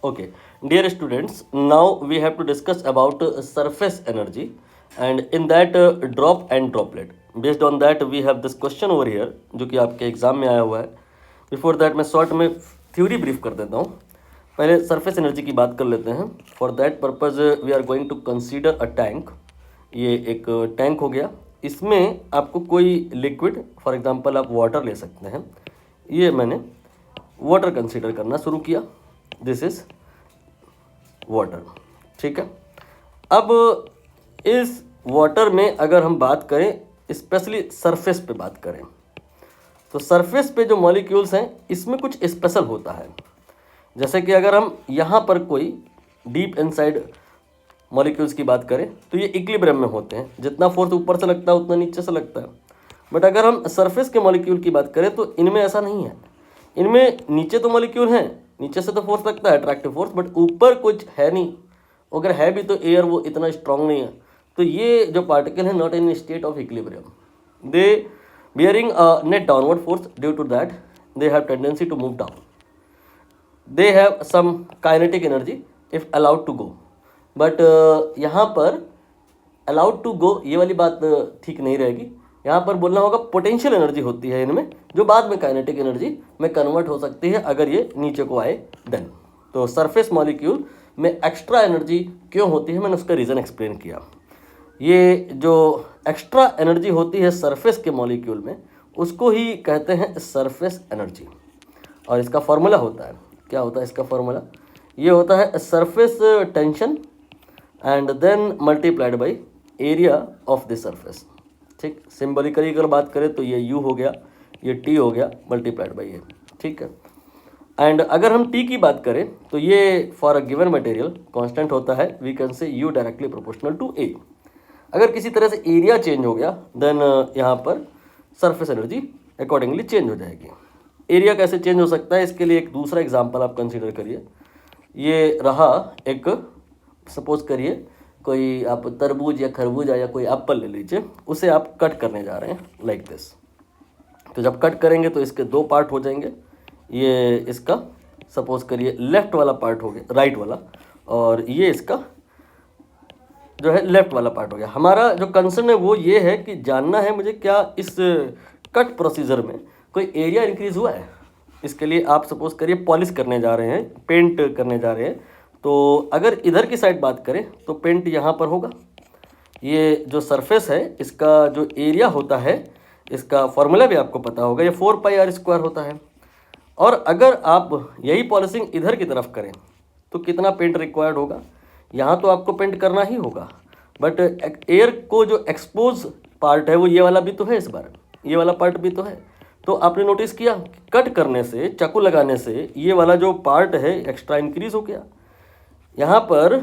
Okay, dear students, now we have to discuss about surface energy, and in that drop and droplet. Based on that, we have this question over here, जो कि आपके exam में आया हुआ है. Before that मैं short में theory brief कर देता हूँ. पहले सरफेस एनर्जी की बात कर लेते हैं. For that purpose we are going to consider a tank. ये एक टैंक हो गया. इसमें आपको कोई लिक्विड, फॉर एग्जांपल आप वाटर ले सकते हैं. ये मैंने वाटर कंसीडर करना शुरू किया. This is water. ठीक है. अब इस वाटर में अगर हम बात करें, स्पेशली सरफेस पे बात करें, तो सरफेस पे जो मॉलिक्यूल्स हैं इसमें कुछ स्पेशल होता है. जैसे कि अगर हम यहाँ पर कोई डीप इनसाइड मॉलिक्यूल्स की बात करें तो ये इक्विलिब्रियम में होते हैं. जितना फोर्स ऊपर से लगता है उतना नीचे से लगता है. बट अगर हम सरफेस के मॉलिक्यूल की बात करें तो इनमें ऐसा नहीं है. इनमें नीचे तो मॉलिक्यूल हैं, नीचे से तो फोर्स लगता है, अट्रैक्टिव फोर्स, बट ऊपर कुछ है नहीं. अगर है भी तो एयर वो इतना स्ट्रांग नहीं है. तो ये जो पार्टिकल है not in state of equilibrium. They bearing a net downward force, due to that they have tendency to move down. They have some kinetic energy if allowed to go. But यहाँ पर allowed to गो ये वाली बात ठीक नहीं रहेगी. यहाँ पर बोलना होगा पोटेंशियल एनर्जी होती है इनमें, जो बाद में काइनेटिक एनर्जी में कन्वर्ट हो सकती है अगर ये नीचे को आए देन. तो सरफेस मॉलिक्यूल में एक्स्ट्रा एनर्जी क्यों होती है, मैंने उसका रीज़न एक्सप्लेन किया. ये जो एक्स्ट्रा एनर्जी होती है सरफेस के मॉलिक्यूल में, उसको ही कहते हैं सरफेस एनर्जी. और इसका फॉर्मूला होता है, क्या होता है इसका फॉर्मूला? ये होता है surface tension and then multiplied by area of the surface. ठीक, सिंबलिकली अगर बात करें तो ये U हो गया, ये T हो गया, मल्टीप्लाइड बाई ए. ठीक है. एंड अगर हम T की बात करें तो ये for a given material constant होता है. We can say U directly proportional to A. अगर किसी तरह से एरिया चेंज हो गया देन यहाँ पर सरफेस एनर्जी अकॉर्डिंगली चेंज हो जाएगी. एरिया कैसे चेंज हो सकता है, इसके लिए एक दूसरा एग्जाम्पल आप कंसिडर करिए. ये रहा एक, सपोज करिए कोई आप तरबूज या खरबूजा या कोई एप्पल ले लीजिए, उसे आप कट करने जा रहे हैं लाइक दिस. तो जब कट करेंगे तो इसके दो पार्ट हो जाएंगे. ये इसका सपोज करिए लेफ्ट वाला पार्ट हो गया, राइट वाला, और ये इसका जो है लेफ्ट वाला पार्ट हो गया. हमारा जो कंसर्न है वो ये है कि जानना है मुझे क्या इस कट प्रोसीजर में कोई एरिया इंक्रीज हुआ है. इसके लिए आप सपोज करिए पॉलिश करने जा रहे हैं, पेंट करने जा रहे हैं. तो अगर इधर की साइड बात करें तो पेंट यहाँ पर होगा. ये जो सरफेस है इसका जो एरिया होता है, इसका फॉर्मूला भी आपको पता होगा, ये 4πr² होता है. और अगर आप यही पॉलिशिंग इधर की तरफ करें तो कितना पेंट रिक्वायर्ड होगा? यहाँ तो आपको पेंट करना ही होगा, बट एयर को जो एक्सपोज पार्ट है वो ये वाला भी तो है, इस बार ये वाला पार्ट भी तो है. तो आपने नोटिस किया कट करने से, चाकू लगाने से ये वाला जो पार्ट है एक्स्ट्रा इंक्रीज हो गया. यहाँ पर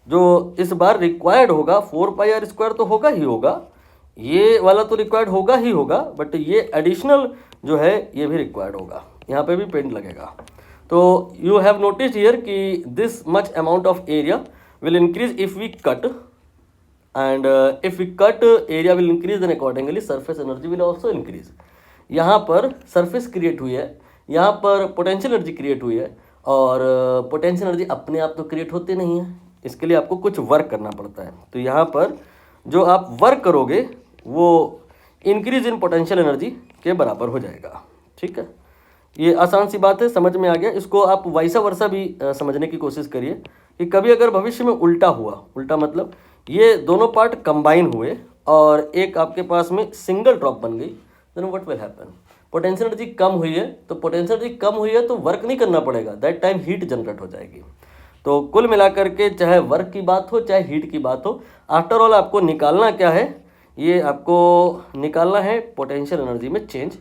जो इस बार रिक्वायर्ड होगा 4πr² तो होगा ही होगा, ये वाला तो रिक्वायर्ड होगा ही होगा, बट ये एडिशनल जो है ये भी रिक्वायर्ड होगा. यहाँ पे भी पेंट लगेगा. तो यू हैव नोटिस हियर कि this much amount of area will increase if we cut, and if we cut area will increase and accordingly surface energy will also increase. यहाँ पर सरफेस क्रिएट हुई है, यहाँ पर potential energy create हुई है, और पोटेंशियल एनर्जी अपने आप तो क्रिएट होती नहीं है, इसके लिए आपको कुछ वर्क करना पड़ता है. तो यहाँ पर जो आप वर्क करोगे वो इंक्रीज इन पोटेंशियल एनर्जी के बराबर हो जाएगा. ठीक है, ये आसान सी बात है, समझ में आ गया. इसको आप वैसा वर्सा भी समझने की कोशिश करिए कि कभी अगर भविष्य में उल्टा हुआ, उल्टा मतलब ये दोनों पार्ट कंबाइन हुए और एक आपके पास में सिंगल ड्रॉप बन गई, then what will happen? Potential energy कम हुई है, तो पोटेंशियल एनर्जी कम हुई है तो वर्क नहीं करना पड़ेगा, दैट टाइम हीट जनरेट हो जाएगी. तो कुल मिलाकर के चाहे वर्क की बात हो चाहे हीट की बात हो, आफ्टर ऑल आपको निकालना क्या है? ये आपको निकालना है पोटेंशियल एनर्जी में चेंज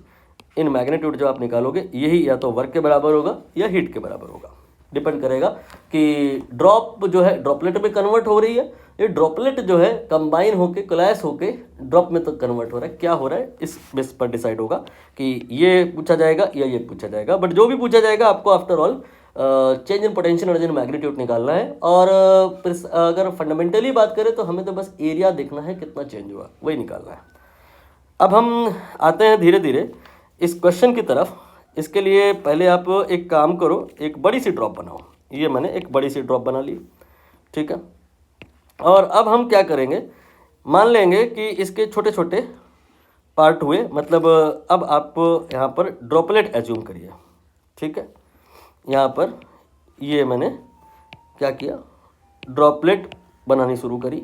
इन मैग्नीट्यूड. जो आप निकालोगे यही या तो वर्क के बराबर होगा या हीट के बराबर होगा. डिपेंड करेगा कि ड्रॉप जो है ड्रॉपलेट में कन्वर्ट हो रही है, ये ड्रॉपलेट जो है कंबाइन होके कोलैप्स होके ड्रॉप में तो कन्वर्ट हो रहा है, क्या हो रहा है इस बेस पर डिसाइड होगा कि ये पूछा जाएगा या ये पूछा जाएगा. बट जो भी पूछा जाएगा आपको after all change in potential energy in magnitude निकालना है. और अगर फंडामेंटली बात करें तो हमें तो बस एरिया देखना है कितना चेंज हुआ, वही निकालना है. अब हम आते हैं धीरे धीरे इस क्वेश्चन की तरफ. इसके लिए पहले आप एक काम करो, एक बड़ी सी ड्रॉप बनाओ. ये मैंने एक बड़ी सी ड्रॉप बना ली, ठीक है। और अब हम क्या करेंगे, मान लेंगे कि इसके छोटे छोटे पार्ट हुए, मतलब अब आप यहाँ पर ड्रॉपलेट एज्यूम करिए, ठीक है। यहाँ पर ये मैंने क्या किया, ड्रॉपलेट बनानी शुरू करी।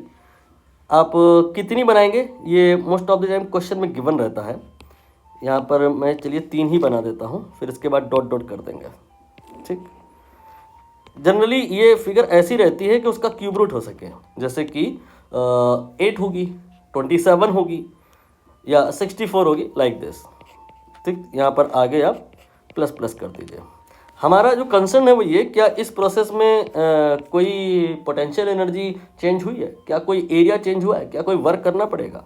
आप कितनी बनाएंगे ये most of the time question में गिवन रहता है। यहाँ पर मैं चलिए 3 ही बना देता हूँ, फिर इसके बाद डॉट डॉट कर देंगे, ठीक। जनरली ये फिगर ऐसी रहती है कि उसका क्यूब रूट हो सके, जैसे कि 8 होगी, 27 होगी या 64 होगी, लाइक दिस, ठीक। यहाँ पर आगे आप प्लस प्लस कर दीजिए। हमारा जो कंसर्न है वो ये, क्या इस प्रोसेस में कोई पोटेंशियल एनर्जी चेंज हुई है, क्या कोई एरिया चेंज हुआ है, क्या कोई वर्क करना पड़ेगा।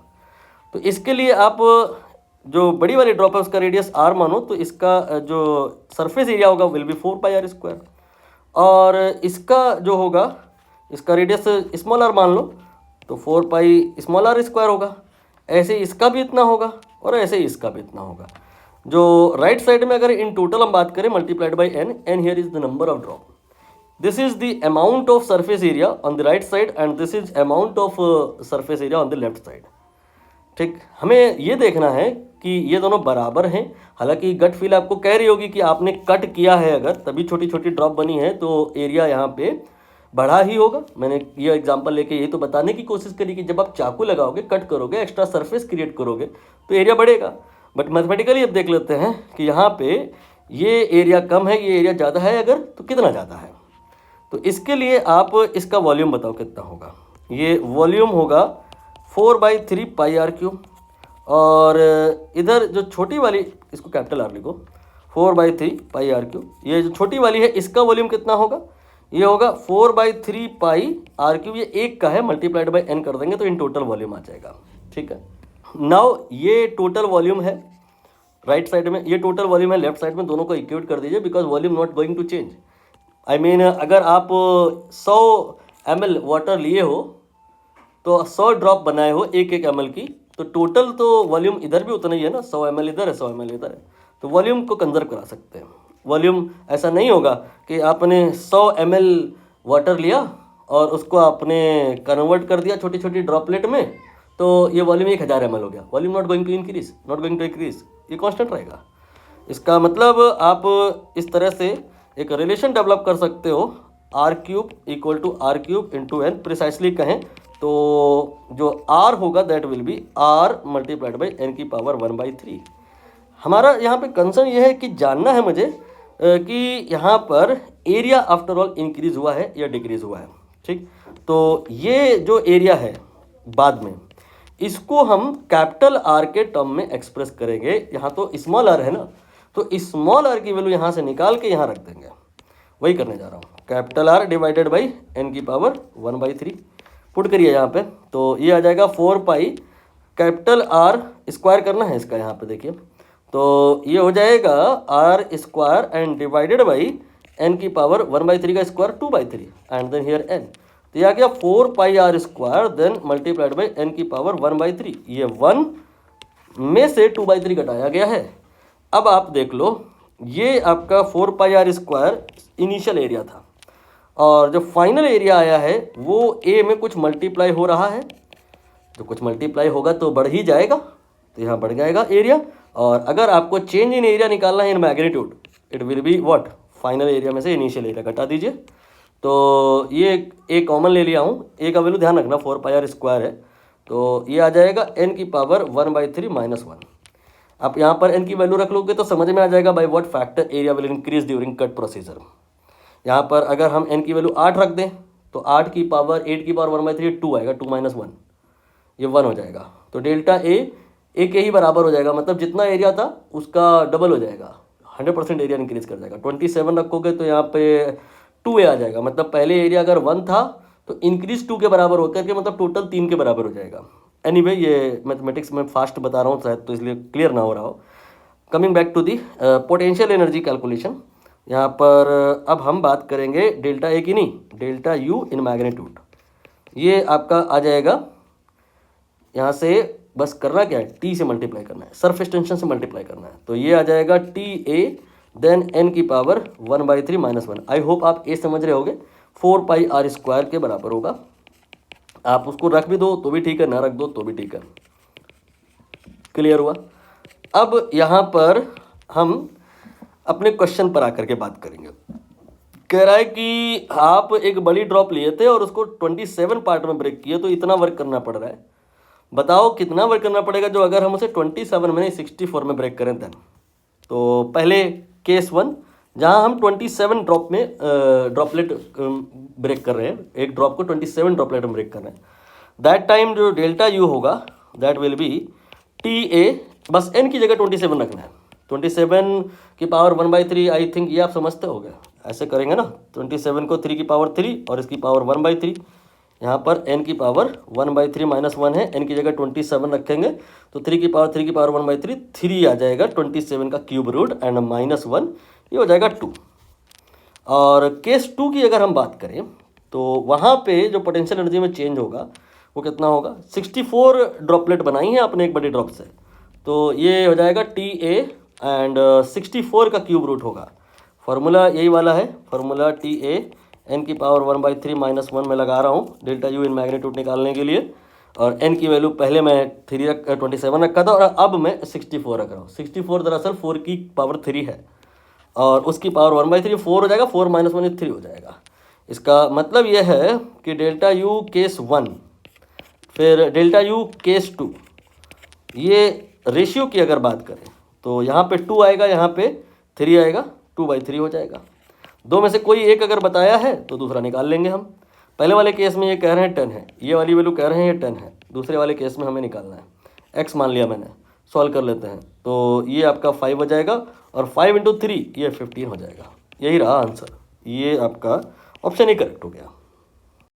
तो इसके लिए आप जो बड़ी वाली ड्रॉप है उसका रेडियस r मानो, तो इसका जो सरफेस एरिया होगा विल बी 4πr², और इसका जो होगा, इसका रेडियस स्मॉल r मान लो, तो 4πr² होगा। ऐसे इसका भी इतना होगा और ऐसे इसका भी इतना होगा। जो राइट साइड में अगर इन टोटल हम बात करें multiplied by n here is the number of drop, this is the amount of surface area on the right side and this is amount of surface area on the left side, ठीक। हमें ये देखना है कि ये दोनों बराबर हैं। हालांकि गट फील आपको कह रही होगी कि आपने कट किया है अगर, तभी छोटी छोटी ड्रॉप बनी है, तो एरिया यहाँ पे बढ़ा ही होगा। मैंने ये एग्जांपल लेके ये तो बताने की कोशिश करी कि जब आप चाकू लगाओगे, कट करोगे, एक्स्ट्रा सरफेस क्रिएट करोगे तो एरिया बढ़ेगा। बट मैथमेटिकली अब देख लेते हैं कि यहाँ पे ये एरिया कम है, ये एरिया ज़्यादा है, अगर तो कितना ज़्यादा है। तो इसके लिए आप इसका वॉल्यूम बताओ कितना होगा। ये वॉल्यूम होगा 4/3πr³, और इधर जो छोटी वाली, इसको कैपिटल R लिखो, 4/3πr³। ये जो छोटी वाली है इसका वॉल्यूम कितना होगा, ये होगा 4/3πr³। ये एक का है, मल्टीप्लाइड बाई n कर देंगे तो इन टोटल वॉल्यूम आ जाएगा, ठीक है। नाउ ये टोटल वॉल्यूम है राइट साइड में, ये टोटल वॉल्यूम है लेफ्ट साइड में, दोनों को इक्वेट कर दीजिए because volume not going to change. I mean अगर आप 100 ml वाटर लिए हो तो 100 ड्रॉप बनाए हो 1-1 ml की, तो टोटल तो वॉल्यूम इधर भी उतना ही है ना, 100 ml इधर है, 100 ml इधर है, तो वॉल्यूम को कंजर्व करा सकते हैं। वॉल्यूम ऐसा नहीं होगा कि आपने 100 ml वाटर लिया और उसको आपने कन्वर्ट कर दिया छोटी छोटी ड्रॉपलेट में, तो ये वॉल्यूम 1000 ml हो गया। Volume not going to increase, not going to increase, ये कांस्टेंट रहेगा। इसका मतलब आप इस तरह से एक रिलेशन डेवलप कर सकते हो, r³ = r³ × n। प्रिसाइसली कहें तो जो r होगा that will be r multiplied by n⁻⁴। हमारा यहाँ पे कंसर्न ये है कि जानना है मुझे कि यहाँ पर एरिया आफ्टर ऑल इंक्रीज हुआ है या डिक्रीज हुआ है, ठीक। तो ये जो एरिया है बाद में, इसको हम कैपिटल R के टर्म में एक्सप्रेस करेंगे। यहाँ तो स्मॉल r है ना, तो स्मॉल r की वैल्यू यहाँ से निकाल के यहाँ रख देंगे, वही करने जा रहा हूँ। Capital R divided by n⁻⁴ put करिए यहाँ पे, तो ये आ जाएगा 4π कैपिटल R स्क्वायर करना है इसका, यहाँ पे देखिए, तो ये हो जाएगा r² and divided by n⁻⁴ का square 2/3 and then here n, तो ये आ गया 4πr² then multiplied by n⁻⁴। ये 1 में से 2/3 घटाया गया है। अब आप देख लो, ये आपका 4πr² इनिशियल एरिया था, और जो फाइनल एरिया आया है वो a में कुछ मल्टीप्लाई हो रहा है, तो कुछ मल्टीप्लाई होगा तो बढ़ ही जाएगा, तो यहाँ बढ़ जाएगा एरिया। और अगर आपको चेंज इन एरिया निकालना है in magnitude, it will be what, final area में से इनिशियल एरिया घटा दीजिए। तो ये एक कॉमन ले लिया हूँ, ए का वैल्यू ध्यान रखना 4πr² है, तो ये आ जाएगा n⁻⁴ -1। आप यहाँ पर n की वैल्यू रख लोगे तो समझ में आ जाएगा by what factor area will increase during cut procedure. यहाँ पर अगर हम n की वैल्यू 8 रख दें तो 8⁻⁴ 2 आएगा, 2 - 1, ये 1 हो जाएगा। तो डेल्टा ए के ही बराबर हो जाएगा, मतलब जितना एरिया था उसका डबल हो जाएगा, 100% एरिया इंक्रीज कर जाएगा। 27 रखोगे तो यहाँ पे 2a आ जाएगा, मतलब पहले एरिया अगर 1 था तो इंक्रीज 2 के बराबर होकर के मतलब टोटल 3 के बराबर हो जाएगा। एनीवे ये मैथमेटिक्स में फास्ट बता रहा हूँ शायद, तो इसलिए क्लियर ना हो रहा हो। Coming back to the potential energy calculation, यहाँ पर अब हम बात करेंगे डेल्टा ए की नहीं, डेल्टा यू इन मैग्नीट्यूड। ये आपका आ जाएगा, यहाँ से बस करना क्या है, टी से मल्टीप्लाई करना है, सरफेस टेंशन से मल्टीप्लाई करना है, तो ये आ जाएगा TA देन n की पावर 1/3 -1। आई होप आप ये समझ रहे होगे 4πr² के बराबर होगा। आप उसको रख भी दो तो भी ठीक है, ना रख दो तो भी ठीक है। क्लियर हुआ? अब यहाँ पर हम अपने क्वेश्चन पर आकर के बात करेंगे। कह रहा है कि आप एक बड़ी ड्रॉप लिए थे और उसको 27 पार्ट में ब्रेक किए, तो इतना वर्क करना पड़ रहा है। बताओ कितना वर्क करना पड़ेगा जो अगर हम उसे 27 में नहीं 64 में ब्रेक करें देन। तो पहले केस 1 जहाँ हम 27 ड्रॉप में ड्रॉपलेट ब्रेक कर रहे हैं, एक ड्रॉप को 27 ड्रॉपलेट में ब्रेक कर रहे हैं। दैट टाइम जो डेल्टा यू होगा that will be T A, बस n की जगह 27 रखना है। 27 की पावर 1/3, आई थिंक ये आप समझते हो गए। ऐसे करेंगे ना, 27 को 3 की पावर 3 और इसकी पावर 1/3। यहाँ पर n की पावर 1/3 -1 है, n की जगह 27 रखेंगे तो 3 की पावर 1/3 3 आ जाएगा, 27 का क्यूब रूट एंड -1 ये हो जाएगा 2। और केस 2 की अगर हम बात करें तो वहाँ पे जो पोटेंशियल एनर्जी में चेंज होगा वो कितना होगा, 64 ड्रॉपलेट बनाई है आपने एक बड़ी ड्रॉप से, तो ये हो जाएगा टी ए एंड 64 का क्यूब रूट होगा। फार्मूला यही वाला है, फार्मूला टी ए n की पावर 1/3 -1 में लगा रहा हूँ डेल्टा यू इन मैग्नीट्यूड निकालने के लिए। और n की वैल्यू पहले मैं 27 रखा था और अब मैं 64 रख रहा हूँ। 64 दरअसल 4 की पावर 3 है और उसकी पावर 1/3 4 हो जाएगा, 4 -1 3 हो जाएगा। इसका मतलब यह है कि डेल्टा यू केस 1 फिर डेल्टा यू केस 2, ये रेशियो की अगर बात करें तो यहाँ पे 2 आएगा, यहाँ पे 3 आएगा, 2/3 हो जाएगा। दो में से कोई एक अगर बताया है तो दूसरा निकाल लेंगे हम। पहले वाले केस में ये कह रहे हैं 10 है, ये वाली वैल्यू कह रहे हैं ये 10 है, दूसरे वाले केस में हमें निकालना है। x मान लिया मैंने, सॉल्व कर लेते हैं तो ये आपका 5 हो जाएगा और 5 × 3 ये 15 हो जाएगा। यही रहा आंसर, ये आपका ऑप्शन ही करेक्ट हो गया।